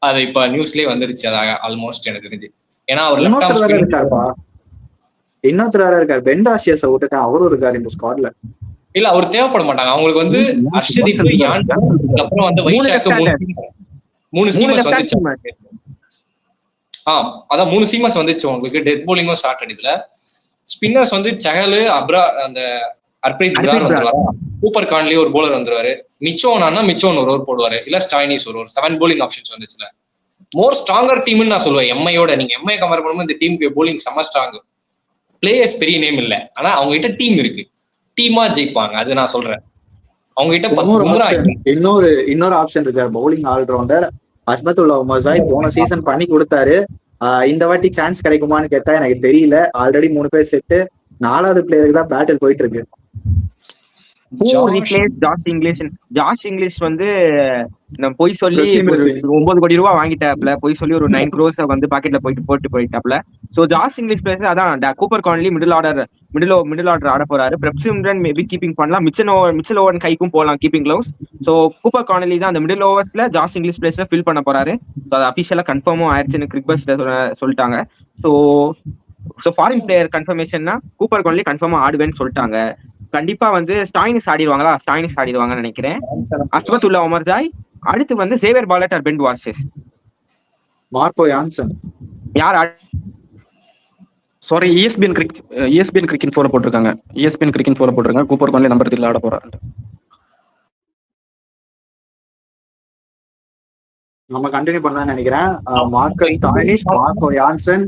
S2: அது இப்ப நியூஸ்லயே வந்துருச்சு. அது ஆல்மோஸ்ட் எனக்கு தெரிஞ்சு. ஏன்னா அவர்
S4: இன்னொருத்தர் இருக்காரு, பெண்டாஷியஸ் விட்டுட்டு அவரும் இருக்காரு இந்த ஸ்குவாட்ல.
S2: இல்ல அவர் தேவைப்பட மாட்டாங்க. அவங்களுக்கு வந்து அர்ஷதீப், யான்சன், அப்புறம் வந்து வைஷாக்கு 3 சீமர்ஸ் வந்துச்சு. அதான் 3 சீமர்ஸ் வந்துச்சு உங்களுக்கு. டெத் போலிங்கும் ஸ்டார்ட் அடிக்கல. ஸ்பின்னர்ஸ் வந்து சஹல், அந்த அர்ப்ரீத் பிரார் வந்துருவாரு. கூப்பர் கான்லி ஒரு போலர் வந்துருவாரு. மிச்சோன் ஒரு ஓவர் போடுவாரு. இல்ல ஸ்டாய்னிஸ் ஒரு 7 போலிங் ஆப்ஷன்ஸ் வந்துச்சுல. மோர் ஸ்ட்ராங்கர் டீம்னு நான் சொல்லுவேன். எம்ஐயோட நீங்க எம்ஐ கம்பேர் பண்ணும்போது இந்த டீமுக்கு போலிங் செம்ம ஸ்ட்ராங். பிளேயர்ஸ் பெரிய நேம் இல்ல, ஆனா அவங்க கிட்ட டீம் இருக்கு. டீமா ஜெயிப்பாங்க, அது நான் சொல்றேன். அவங்க கிட்ட
S4: இன்னொரு ஆப்ஷன் இருக்காரு, பவுலிங் ஆல்ரவுண்டர் அஸ்மத்துல்லா உமர்சாய். போன சீசன் பண்ணி கொடுத்தாரு. இந்த வாட்டி சான்ஸ் கிடைக்குமான்னு கேட்டா எனக்கு தெரியல. ஆல்ரெடி 3 பேர் செட்டு, 4வது பிளேயருக்கு தான் பேட்டில் போயிட்டு இருக்கு.
S1: ஜாஷ் இங்கிலீஷ் வந்து பொய் சொல்லி 9 கோடி ரூபாய் வாங்கிட்டாப்ல. பொய் சொல்லி ஒரு 9 crores வந்து பாக்கெட்ல போட்டு போயிட்டாப்ல. சோ ஜாஷ் இங்கிலீஷ் பிளேயர் அதான் கூப்பர் கான்லி மிடில் ஆர்டர் ஆட போறாரு. பிரப்சிம்ரன் மேபி கீப்பிங் பண்ணலாம். மிச்சல் ஓவன் கைக்கும் போகலாம் keeping gloves. So Cooper Connolly தான் அந்த மிடில் ஓவர்ஸ்ல ஜாஷ் இங்கிலீஷ் பிளேஸ்ல ஃபில் பண்ண போறாரு. ஸோ அது அஃபிஷியலா கன்ஃபார்மும் ஆயிடுச்சுன்னு கிரிக்கெட்ஸ்ல சொல்லிட்டாங்க. ஸோ ஃபாரின் பிளேயர் கன்ஃபர்மேஷன்னா கூப்பர் கான்லி கன்ஃபார்மா ஆடுவேன்னு சொல்லிட்டாங்க. கண்டிப்பா வந்து ஸ்டாய்னிஸ் ஆடிடுவாங்கன்னு நினைக்கிறேன். அஸ்மத்துல்லா உமர்சாய், அடுத்து வந்து Xavier Bartlett or Ben Dwarshuis.
S4: Marco Jansen
S1: யார்?
S3: சாரி, ESPN கிரிக்கெட் ஃபோல போட்டிருக்காங்க. ESPN கிரிக்கெட் ஃபோல போட்டிருக்காங்க கூப்பர் கான்லி நம்பர் 3ல ஆட போறாரு.
S4: நம்ம கண்டினியூ பண்ணலாம்னு நினைக்கிறேன். Marcus Stoinis, Marco Jansen.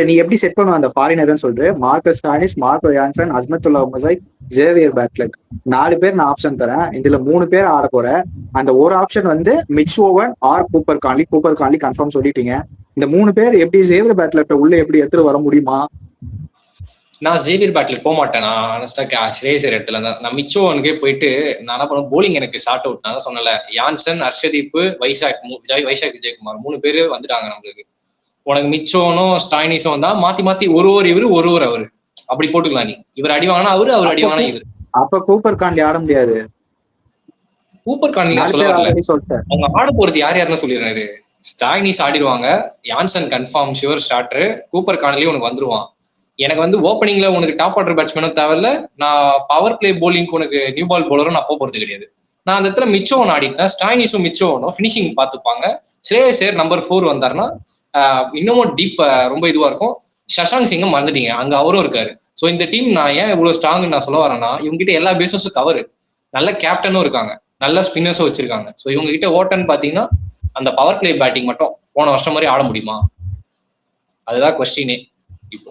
S4: நீ எப்படி செட் பண்ணுவ அந்த ஃபாரினர்னு சொல்லிட்டு? Marcus Stoinis, Marco Jansen, Azmatullah Omarzai, Xavier Bartlett. 4 பேர் நான் ஆப்ஷன் தரேன். இதுல 3 பேர் ஆட போறேன். அந்த ஒரு ஆப்ஷன் வந்து Mitch Owen or Cooper Connolly confirm சொல்லிட்டீங்க. இந்த 3 பேர் எப்படி சேவியர் பேட்லெட் உள்ள எப்படி எடுத்துட்டு வர முடியுமா?
S2: நான் சேவியர் பேட்லெட் போக மாட்டேன். நான் ஆனஸ்டா ஸ்ரேயர் இடத்துல நான் மிச்சோனுக்கே போயிட்டு நான் என்ன பண்ணுவேன், போலிங் எனக்கு ஷார்ட் அவுட். நான் சொன்னல, யான்சன், அர்ஷதீப், வைஷாக் விஜயகுமார் 3 பேரு வந்துட்டாங்க நம்மளுக்கு. உனக்கு மிச்சோனும் ஸ்டாய்னிஸும் தான் மாத்தி ஒரு இவரு அவரு அப்படி போட்டுக்கலாம். நீ இவர் அடி வாங்கினா அவர் அடி வாங்கினா இவர்.
S4: அப்ப கூப்பர் கான்லி ஆட முடியாது.
S2: கூப்பர் கான்லி சொல்ல வரல, அவங்க ஆட போறது யாருன்னு சொல்லிடுறாரு. ஸ்டாய்னிஸ் ஆடிடுவாங்க, Jansen confirm sure starter, Cooper Connolly உனக்கு வந்துருவான். எனக்கு வந்து ஓப்பனிங்ல உனக்கு டாப் ஆர்டர் பேட்ஸ்மேனும் தேவையில்ல, நான் பவர் பிளே போலிங் உனக்கு நியூ பால் போலரும் நான் போறது கிடையாது. நான் அந்த இடத்துல மிச்சம் ஆடிட்டேன், ஸ்டாய்னிஸும் மிச்சம் ஃபினிஷிங் பார்த்துப்பாங்க. ஸ்ரேயஸ் ஐயர் நம்பர் 4 வந்தாருன்னா இன்னமும் டீப் ரொம்ப இதுவா இருக்கும். சஷாங்க் சிங்கம் மறந்துட்டீங்க, அங்க அவரும் இருக்காரு. ஸோ இந்த டீம் நான் ஏன் இவ்வளவு ஸ்ட்ராங் நான் சொல்ல வரேன்னா, இவங்க கிட்ட எல்லா பேசஸும் கவரு, நல்ல கேப்டனும் இருக்காங்க, நல்ல ஸ்பின்னர்ஸும் வச்சிருக்காங்க. ஸோ இவங்க கிட்ட ஓட்டன்னு பாத்தீங்கன்னா அந்த பவர் பிளே பேட்டிங் மட்டும் போன வருஷம் மாதிரி ஆட முடியுமா, அதுதான் கொஸ்டினே இப்போ.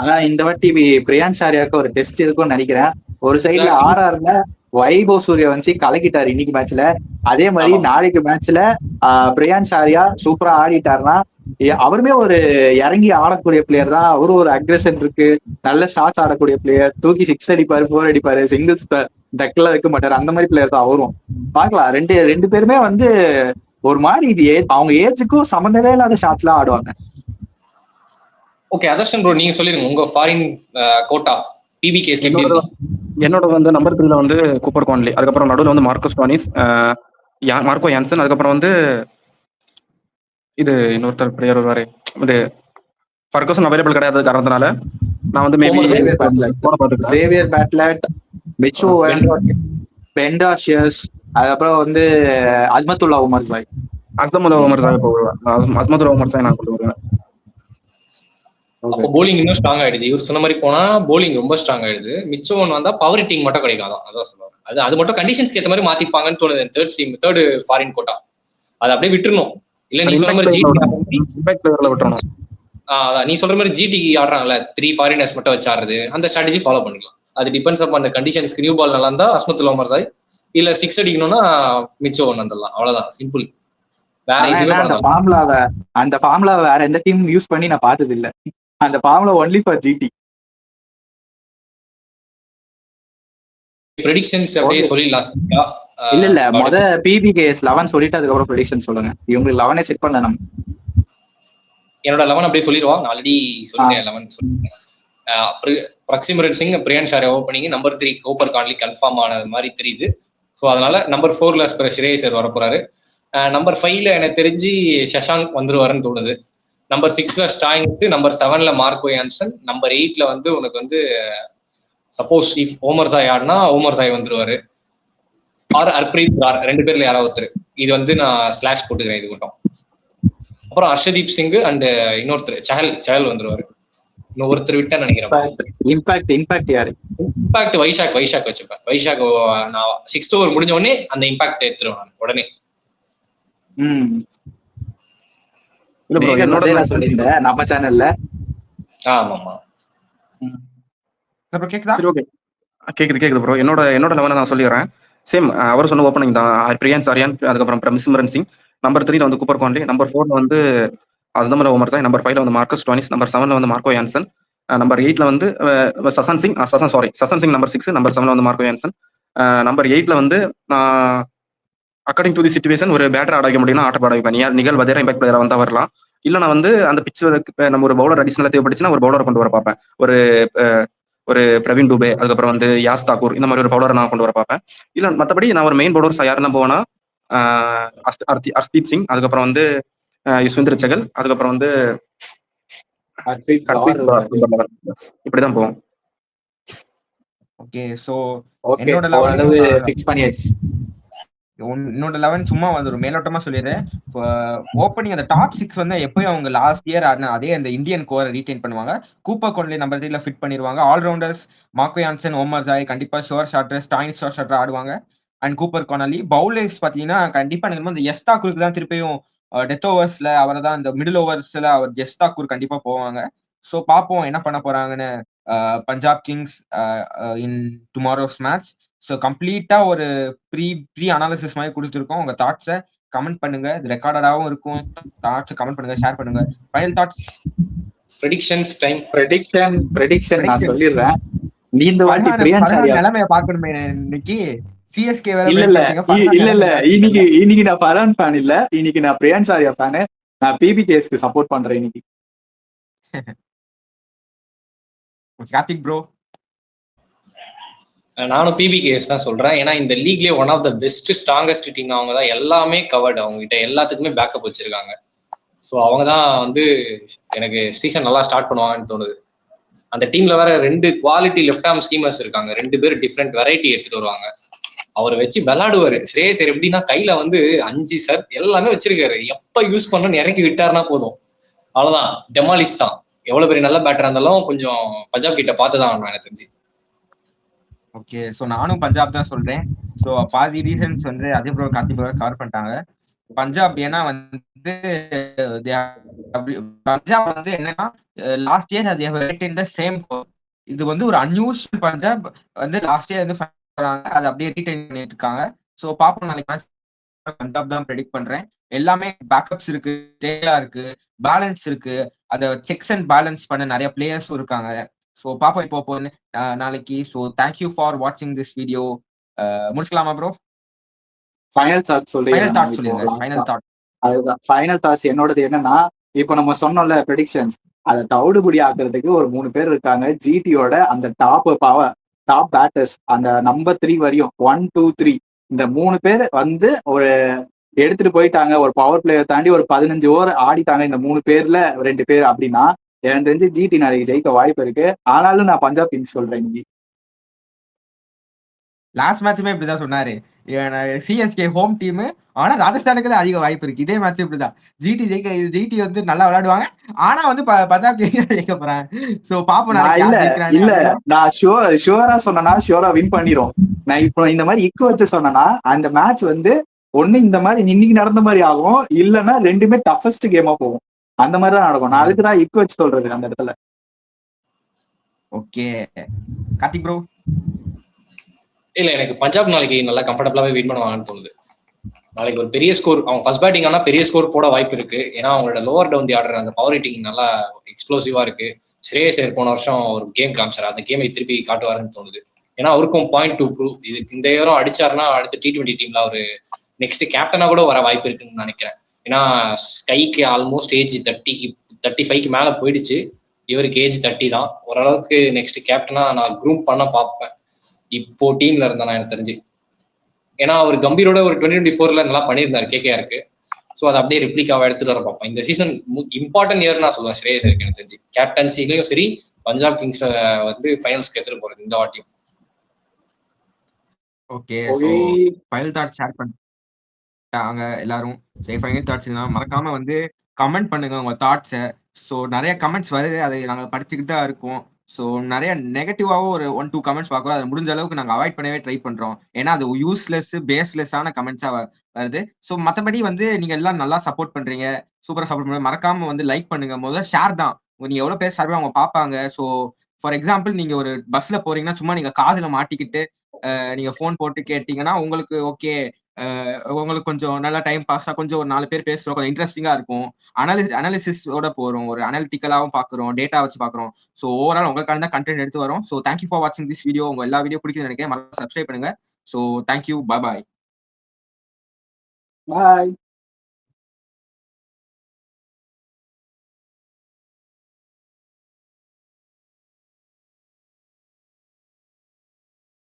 S4: ஆனா இந்த வாட்டி பிரியான்ஸ் ஆர்யாவுக்கு ஒரு டெஸ்ட் இருக்கும்னு நினைக்கிறேன். ஒரு சைட்ல ஆர்ஆர்ல வைபவ் சூரியவன்சி கலக்கிட்டாரு இன்னைக்கு மேட்ச்ல, அதே மாதிரி நாளைக்கு மேட்ச்ல பிரியான்ஸ் ஆர்யா சூப்பரா ஆடிட்டாருன்னா அவருமே ஒரு இறங்கி ஆடக்கூடிய பிளேயர் தான். அவரும் ஒரு அக்ரெஷன் இருக்கு, நல்ல ஷாட்ஸ் ஆடக்கூடிய பிளேயர், தூக்கி 6 அடிப்பாரு, 4 அடிப்பாரு, சிங்கிள்ஸ் டக்ல வைக்க மாட்டாரு, அந்த மாதிரி பிளேயர் தான் அவரும். பாக்கலாம், ரெண்டு பேருமே வந்து ஒரு மாதிரி இது அவங்க ஏஜுக்கும் சம்பந்தமே இல்லாத ஷாட்ஸ் எல்லாம் ஆடுவாங்க.
S2: ஓகே அதர்ஷன் ப்ரோ, நீங்க சொல்லிருங்க உங்க ஃபாரின் கோட்டா பிபிகேஸ்.
S3: என்னோட வந்து நம்பர் 3ல வந்து கூப்பர் கான்லி, அதுக்கப்புறம் நடுவில் வந்து மார்க்கோ ஸ்டாய்னிஸ், மார்க்கோ யான்சன், அதுக்கப்புறம் வந்து இது இன்னொருத்தர் பிளேயர் வருவாரு, இது ஃபர்கூசன் அவைலபிள் கிடையாத காரணத்தினால நான் வந்து மேபி
S4: சேவியர் பேட்லட், மிச்சோவன், பெண்டாஷியஸ், அதுக்கப்புறம் வந்து அஸ்மத்துல்லா உமர் சாய்.
S3: அஸ்மத்துல்லா உமர் சாய் நான் கொண்டு வருவேன்.
S2: அப்போ போலிங் இன்னும் ஸ்ட்ராங் ஆயிடுது. இவர் சொன்ன மாதிரி போனா போலிங் ரொம்ப ஸ்ட்ராங் ஆயிடுது. மிச்சம் வந்தா பவர் ஹிட்டிங் மட்டும் கிடைக்காதான், அதான் சொல்லுவாங்க. அது மட்டும் கண்டிஷன்ஸ்க்கு ஏற்ற மாதிரி மாத்திப்பாங்கன்னு தோணுது. தேர்ட் ஃபாரின் கோட்டா அதை அப்படியே விட்டுறணும். இல்ல நீ சொல்ற மாதிரி நீ சொல்ற மாதிரி ஜிடி ஆடுறாங்கல்ல, 3 ஃபாரினர்ஸ் மட்டும் வச்சு ஆடுறது, அந்த ஸ்ட்ராட்டஜி ஃபாலோ பண்ணிக்கலாம். அது டிபெண்ட்ஸ் அப் அந்த கண்டிஷன்ஸ்க்கு. நியூ பால் நல்லா இருந்தா அஸ்மத்துல்லா உமர் சாய், இல்ல 6 அடிக்கணும்னா மிச்சம் ஒன்று வந்துடலாம், அவ்வளவுதான், சிம்பிள். வேற
S4: அந்த ஃபார்முலா வேற எந்த டீம் யூஸ் பண்ணி நான் பார்த்தது இல்ல. அந்த formula only for GT.
S2: Predictions அப்படியே சொல்லிடலாம்.
S4: இல்ல முத பிபிகேஎஸ் 11 சொல்லிட்டு அதுக்கப்புறம் ப்ரெடிக்ஷன் சொல்லுங்க. இவங்களுக்கு 11 செட் பண்ணல. நம்ம
S2: என்னோட 11 அப்படியே சொல்லிடுவாங்க, ஆல்ரெடி சொல்லிட்டேன். 11 சொல்லிருக்கேன். Prabhsimran Singh, Priyansh Arya opening, number 3 Cooper Connolly confirm ஆனது மாதிரி தெரியுது. ஸோ அதனால நம்பர் 4ல ஸ்ரேயஸ் ஐயர் வரப்போறாரு. நம்பர் 5ல எனக்கு தெரிஞ்சு சஷாங்க் வந்துருவாருன்னு தோணுது. நம்பர் 6ல ஸ்டாய்னிஸ், நம்பர் 7ல மார்க்கோ யான்சன், நம்பர் 8ல வந்து உனக்கு வந்து சப்போஸ் இஃப் ஓமர் சாய் ஆடினா ஓமர் சாய் வந்துருவாரு, ஆர் ஹர்ப்ரீத் பிரார், 2 பேர்ல யாராவது ஒருத்தர். இது வந்து நான் ஸ்லாஷ் போட்டுக்கிறேன் இது மட்டும். அப்புறம் ஹர்ஷதீப் சிங் அண்ட் இன்னொருத்தர் சஹல் வந்துருவாரு. இன்னும் ஒருத்தர் விட்டா நினைக்கிறேன்.
S4: இம்பாக்ட் யாரு?
S2: இம்பாக்ட் வைஷாக் வச்சுப்பேன். வைஷாக் நான் 6th ஓவர் முடிஞ்ச உடனே அந்த இம்பாக்ட் எடுத்துருவேன் நான் உடனே.
S4: சொல்லிருந்தேன் நம்ம சேனல்ல.
S2: ஆமாமா
S3: கேக்குது ப்ரோ. என்னோட 11 நான் சொல்லிடுறேன். சேம் அவர் சொன்ன ஓப்பனிங் தான். பிரியான்ஸ் ஆர்யா, அதுக்கப்புறம் பிரமிசிமரன் சிங், நம்பர் 3ல வந்து கூப்பர் கான்லி, நம்பர் 4ல வந்து அஸ்மத்துல்லா உமர் சாய், நம்பர் 5ல வந்து மார்க்கோ ஸ்டாய்னிஸ், நம்பர் 7ல வந்து மார்க்கோ யான்சன், நம்பர் 8ல வந்து சசன் சிங் நம்பர் 6, நம்பர் 7ல வந்து மார்க்கோ யான்சன், நம்பர் 8ல வந்து அக்கார்டிங் டு தி சிச்சுவேஷன் ஒரு பேட்டர் ஆட வைக்க முடியும்னா ஆட்ட ஆட வைப்பேன். நிகழ் வதேரா இம்பாக்ட் பிளேயரா வந்தா வரலாம், இல்ல நான் வந்து அந்த பிட்ச் நம்ம ஒரு பவுலர் அடிஷனலா தேவைப்பட்டுச்சுன்னா ஒரு பவுலரை கொண்டு வர பார்ப்பேன். ஒரு பிரவீன் டூபே, அதுக்கப்புறம் வந்து யாஸ் தாக்கூர், இந்த மாதிரி ஒரு பவுலரை நான் கொண்டு வர பார்ப்பேன். இல்ல மற்றபடி நான் ஒரு மெயின் பவுலர் யாருன்னா போவேன்னா ஹர்ஷ்தீப் சிங், அதுக்கப்புறம் வந்து யுஸ்வேந்திர சகல், அதுக்கப்புறம் வந்து இப்படிதான் போவோம்.
S1: ஓகே, சோ என்னோட 11 ஃபிக்ஸ் பண்ணியாச்சு. என்னோட 11 சும்மா வந்து ஒரு மேலோட்டமா சொல்லிடுறேன். ஓப்பனிங் அந்த டாப் 6 வந்து எப்பயும் அவங்க லாஸ்ட் இயர் ஆடின அதே அந்த இந்தியன் கோரை ரீடைன் பண்ணுவாங்க. கூப்பர் கான்லி நம்பர் 3ல ஃபிட் பண்ணிடுவாங்க. Allrounders Marco Jansen, Omarzai கண்டிப்பா sure starter, Stoinis sure starter ஆடுவாங்க. அண்ட் கூப்பர் கான்லி பவுலர்ஸ் பாத்தீங்கன்னா கண்டிப்பா எனக்கு இந்த எஸ்தாக்கூருக்கு தான் திருப்பியும் டெத் ஓவர்ஸ்ல அவரை தான் இந்த மிடில் ஓவர்ஸ்ல அவர் எஸ்தாக்கூர் கண்டிப்பா போவாங்க. ஸோ பார்ப்போம் என்ன பண்ண போறாங்கன்னு பஞ்சாப் கிங்ஸ் இன் டுமாரோஸ் மேட்ச். ஸோ கம்ப்ளீட்டா ஒரு ப்ரீ அனாலிசிஸ் மாதிரி கொடுத்துருக்கோம். உங்க தாட்ஸை கமெண்ட் பண்ணுங்க, இது ரெக்கார்டடாகவும் இருக்கும். தாட்ஸை கமெண்ட் பண்ணுங்க, ஷேர் பண்ணுங்க. Final thoughts,
S2: predictions time.
S4: Prediction நான் சொல்லிடுறேன். நீ இந்த வாட்டி பிரியான்ஸ் ஆர்யா
S1: நிலைமையை பார்க்கணுமே இன்னைக்கு. சிஎஸ்கே
S4: இல்ல இன்னைக்கு நான் ஃபரான் ஃபேன் இல்ல, இன்னைக்கு நான் பிரியான்ஸ் ஆர்யா ஃபேன். நான் பிபிகேஸ்க்கு சப்போர்ட் பண்றேன் இன்னைக்கு.
S1: கார்த்திக் ப்ரோ.
S2: நானும் பிபிகேஎஸ் தான் சொல்றேன். ஏன்னா இந்த லீக்லயே one of the best strongest team அவங்க தான். எல்லாமே கவர்டு, அவங்க கிட்ட எல்லாத்துக்குமே பேக்கப் வச்சிருக்காங்க. ஸோ அவங்க தான் வந்து எனக்கு சீசன் நல்லா ஸ்டார்ட் பண்ணுவாங்கன்னு தோணுது. அந்த டீம்ல வேற 2 குவாலிட்டி லெஃப்ட் ஆர்ம் சீமர்ஸ் இருக்காங்க. 2 பேர் டிஃப்ரெண்ட் வெரைட்டி எடுத்துட்டு வருவாங்க. அவரை வச்சு விளையாடுவாரு. ஸ்ரேயஸ் எப்படின்னா கையில வந்து 5 சர் எல்லாமே வச்சிருக்காரு. எப்ப யூஸ் பண்ணணும்னு இறக்கி விட்டாருன்னா போதும், அவ்வளவுதான், டெமாலிஸ் தான். எவ்வளவு பெரிய நல்ல பேட்டரா இருந்தாலும் கொஞ்சம் பஞ்சாப் கிட்ட பார்த்துதான் ஆகணும் எனக்கு தெரிஞ்சு.
S1: ஓகே, ஸோ நானும் பஞ்சாப் தான் சொல்றேன். ஸோ பாதி ரீசன்ஸ் வந்து அதே ப்ரோ கார்த்திக் ப்ரோ கவர் பண்ணிட்டாங்க. பஞ்சாப் ஏன்னா வந்து பஞ்சாப் வந்து என்னன்னா லாஸ்ட் இயர் அது இன் த சேம். இது வந்து ஒரு அன்யூஸ்வல். பஞ்சாப் வந்து லாஸ்ட் இயர் வந்து அதை அப்படியே ரீடைன் பண்ணிட்டு இருக்காங்க. ஸோ பாப்போம் நாளைக்கு மேட்ச் பஞ்சாப் தான் ப்ரெடிக்ட் பண்றேன். எல்லாமே பேக்கப்ஸ் இருக்கு, டேலா இருக்கு, பேலன்ஸ் இருக்கு, அதை செக்ஸ் அண்ட் பேலன்ஸ் பண்ண நிறைய பிளேயர்ஸும் இருக்காங்க. ஸோ பாப்போம் இப்போ நாளைக்கு. ஸோ தேங்க்யூ ஃபார் வாட்சிங் திஸ் வீடியோ. முடிச்சுக்கலாமா bro?
S4: Final thought
S1: final thought சொல்லுங்க. ஃபைனல் தாட்
S4: அதுதான் ஃபைனல் தாட்ஸ் என்னோடது என்னன்னா, இப்போ நம்ம சொன்னோம்ல ப்ரெடிக்ஷன்ஸ், அதை தவிடுபடி ஆக்குறதுக்கு ஒரு 3 பேர் இருக்காங்க. ஜிடியோட அந்த டாப் பேட்டர்ஸ், அந்த நம்பர் 3 வரையும் 1, 2, 3 இந்த 3 பேர் வந்து ஒரு எடுத்துட்டு போயிட்டாங்க. ஒரு பவர் பிளேயர் தாண்டி ஒரு 15 ஓவர் ஆடிட்டாங்க. இந்த 3 பேர்ல 2 பேர் அப்படின்னா எனக்கு தெரிஞ்சு ஜிடி நாளைக்கு ஜெயிக்க வாய்ப்பு இருக்கு. ஆனாலும் நான் பஞ்சாப் கிங்ஸ் சொல்றேன் இன்னைக்கு.
S1: லாஸ்ட் மேட்சுமே இப்படிதான் சொன்னாரு. சிஎஸ்கே ஹோம் டீம், ஆனா ராஜஸ்தானுக்கு தான் அதிக வாய்ப்பு இருக்கு. இதே மேட்ச் இப்படிதான். ஜிடி வந்து நல்லா விளையாடுவாங்க, ஆனா வந்து பஞ்சாப் ஜெயிக்க போறாங்க. சோ பாப்போம் நாளைக்கு.
S4: இல்ல நான் ஷுவரா சொன்னா ஷுவரா வின் பண்ணிரும். நான் இப்போ இந்த மாதிரி இக்கு வச்சு சொன்னா அந்த மேட்ச் வந்து ஒண்ணு இந்த மாதிரி இன்னைக்கு நடந்த மாதிரி ஆகும், இல்லைன்னா 2மே டஃபஸ்ட் கேமா போகும். அந்த மாதிரி தான் நடக்கும். நான் அதுக்கு தான் இக்கு வச்சு சொல்றது அந்த இடத்துல.
S1: Okay Karthik bro.
S2: இல்ல, எனக்கு பஞ்சாப் நாளைக்கு நல்லா கம்ஃபர்டபுளாவே வின் பண்ணுவாங்கன்னு தோணுது. நாளைக்கு ஒரு பெரிய ஸ்கோர், அவங்க ஃபர்ஸ்ட் பேட்டிங் ஆனா பெரிய ஸ்கோர் போட வாய்ப்பு இருக்கு. ஏன்னா அவங்களோட லோவர் டவுன் தி ஆர்டர் அந்த பவர் ஹிட்டிங் நல்லா எக்ஸ்ப்ளோசிவா இருக்கு. ஸ்ரேயஸ் போன வருஷம் ஒரு கேம் காமிச்சார், அந்த கேமை திருப்பி காட்டுவாருன்னு தோணுது. ஏன்னா அவருக்கும் பாயிண்ட் டு ப்ரூவ். இது இந்த இயரும் அடிச்சாருன்னா அடுத்த T20 டீம்ல அவரு நெக்ஸ்ட் கேப்டனா கூட வர வாய்ப்பு இருக்குன்னு நினைக்கிறேன். ஏன்னா ஸ்கைக்கு ஆல்மோஸ்ட் ஏஜ் 35க்கு மேல போயிடுச்சு. இவருக்கு ஏஜ் 30 தான். ஓரளவுக்கு நெக்ஸ்ட் கேப்டனா நான் க்ரூம் பண்ண பார்ப்பேன் இப்போ டீம்ல இருந்தா எனக்கு தெரிஞ்சு. ஏன்னா அவர் கம்பீரோட ஒரு 2024ல நல்லா பண்ணியிருந்தாரு கேகேஆருக்கு. ஸோ அதை அப்படியே ரிப்ளிகாவை எடுத்துட்டு வர பார்ப்பேன். இந்த சீசன் இம்பார்ட்டன்ட் இயர் நான் சொல்லுவேன் ஸ்ரேயஸ் எனக்கு தெரிஞ்சு. கேப்டன்சிலையும் சரி, பஞ்சாப் கிங்ஸ் வந்து ஃபைனல்ஸ்க்கு எடுத்துட்டு போறது இந்த வாட்டியும்.
S1: ஓகே, ஃபைனல் தாட் ஷேர் பண்ணிட்டாங்க எல்லாரும். சரி, ஃபைனல் தாட்ஸ் மறக்காம வந்து கமெண்ட் பண்ணுங்க உங்க தாட்ஸை. ஸோ நிறைய கமெண்ட்ஸ் வருது, அதை நாங்கள் படிச்சுக்கிட்டு தான் இருக்கோம். ஸோ நிறைய நெகட்டிவாகவும் ஒரு 1-2 கமெண்ட்ஸ் பார்க்குறோம். அதை முடிஞ்ச அளவுக்கு நாங்கள் அவாய்ட் பண்ணவே ட்ரை பண்றோம். ஏன்னா அது யூஸ்லெஸ் பேஸ்லெஸ்ஸான கமெண்ட்ஸா வருது. ஸோ மற்றபடி வந்து நீங்க எல்லாம் நல்லா சப்போர்ட் பண்றீங்க, சூப்பரா சப்போர்ட் பண்ணுங்க. மறக்காம வந்து லைக் பண்ணுங்க. முதல்ல ஷேர் தான். நீங்க எவ்வளவு பேர் ஷேர் அவங்க பார்ப்பாங்க. ஸோ ஃபார் எக்ஸாம்பிள் நீங்க ஒரு பஸ்ல போறீங்கன்னா சும்மா நீங்க காதுல மாட்டிக்கிட்டு நீங்க போன் போட்டு கேட்டீங்கன்னா உங்களுக்கு ஓகே, உங்களுக்கு கொஞ்சம் நல்லா டைம் பாஸா கொஞ்சம் ஒரு 4 பேர் பேசுறோம், கொஞ்சம் இன்ட்ரெஸ்டிங்கா இருக்கும். அனாலிசிஸோட போறோம், ஒரு அனாலிட்டிக்கலாவும் பாக்குறோம், டேட்டா வச்சு பாக்குறோம். ஸோ ஓவரால் உங்களுக்கான தான் கண்டென்ட் எடுத்து வரோம். ஸோ தேங்க்யூ ஃபார் வாட்சிங் திஸ் வீடியோ. உங்க எல்லா வீடியோ பிடிக்குதுன்னு நினைக்கிறேன். மறக்காம சப்ஸ்கிரைப் பண்ணுங்க. ஸோ தேங்க்யூ, பாய்.